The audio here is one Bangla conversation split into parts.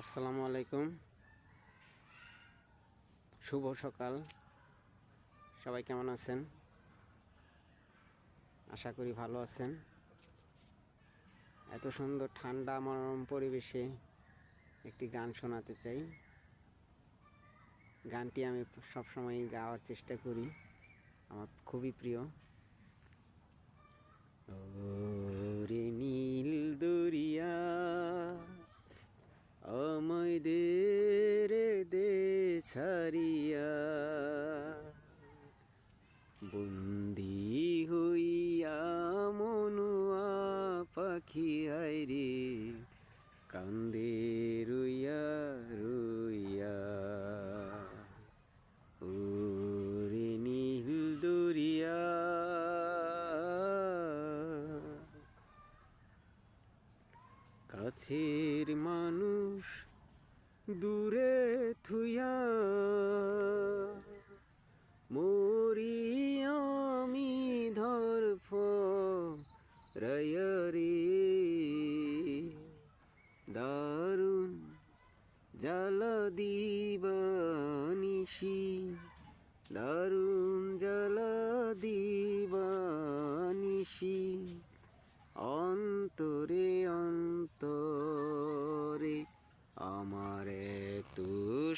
আসসালামু আলাইকুম, শুভ সকাল। সবাই কেমন আছেন? আশা করি ভালো আছেন। এত সুন্দর ঠান্ডা মনোরম পরিবেশে একটি গান শোনাতে চাই। গানটি আমি সবসময় গাওয়ার চেষ্টা করি, আমার খুবই প্রিয়। ওরে নীল দরিয়া আমায় দে ছাড়িয়া, বন্দি হইয়া মনুয়া পাখি আইরে কান্দে রইয়া রইয়া। ওরে নীল দরিয়া কাছের মানুষ দূরে থুইয়া মরি আমি ধরফ রয়রে, দারুণ জ্বালা দিবানিশি, দারুণ জ্বালা দিবানিশি, অন্তরে অন্তরে আমার এত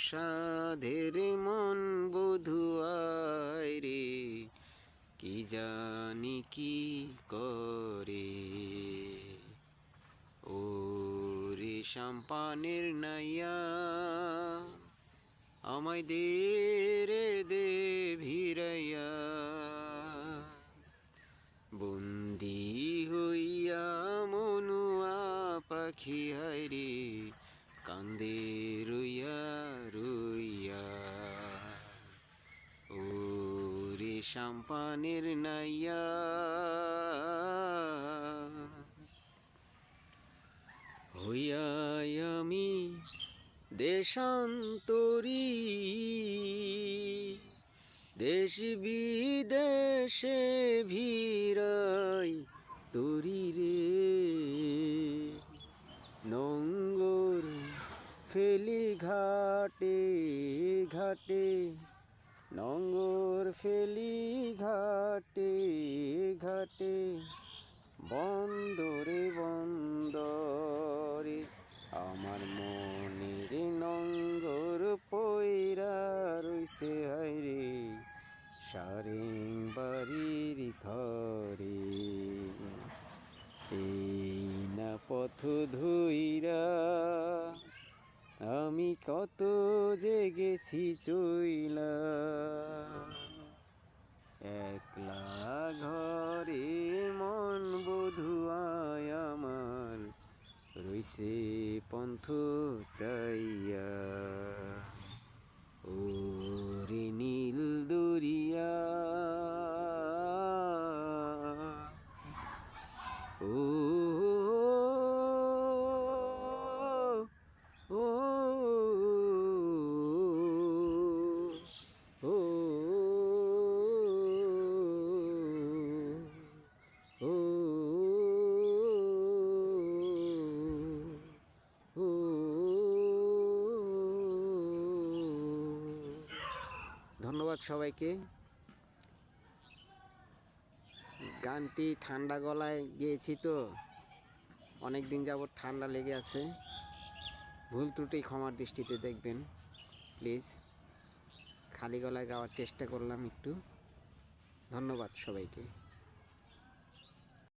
সাধের মন বধুয়ায় রে, কি জানি কি করে। ও রে সাম্পানের নাইয়া আমায় দে ভিড়াইয়া, বন্দি হইয়া মনুয়া পাখি হায়রে কান্দে রইয়া রইয়া। ও রে সাম্পানের নাইয়া হইয়া আমি দেশান্তরী, দেশ বিদেশে ভিড়াই তরি রে, নঙ্গর ফেলি ঘাটে ঘাটে, নঙ্গর ফেলি ঘাটে ঘাটে, বন্দরে বন্দরে আমার মনের নঙ্গর পয়রা রইছে হায়রে সারেং বাড়ির ঘরে। এই না পথ ধইরা আমি কত যে গেছি চইলা, একলা ঘরে মন বধুয়ায় আমার রইছে পন্থ চাইয়া। ও রে নীল দরিয়া ও ও ও ও ও। ধন্যবাদ সবাইকে। গানটি ঠান্ডা গলায় গেয়েছি তো, অনেক দিন যাবত ঠান্ডা লেগে আছে। ভুল ত্রুটি ক্ষমার দৃষ্টিতে দেখবেন প্লিজ। খালি গলায় গাওয়ার চেষ্টা করলাম একটু। ধন্যবাদ সবাইকে।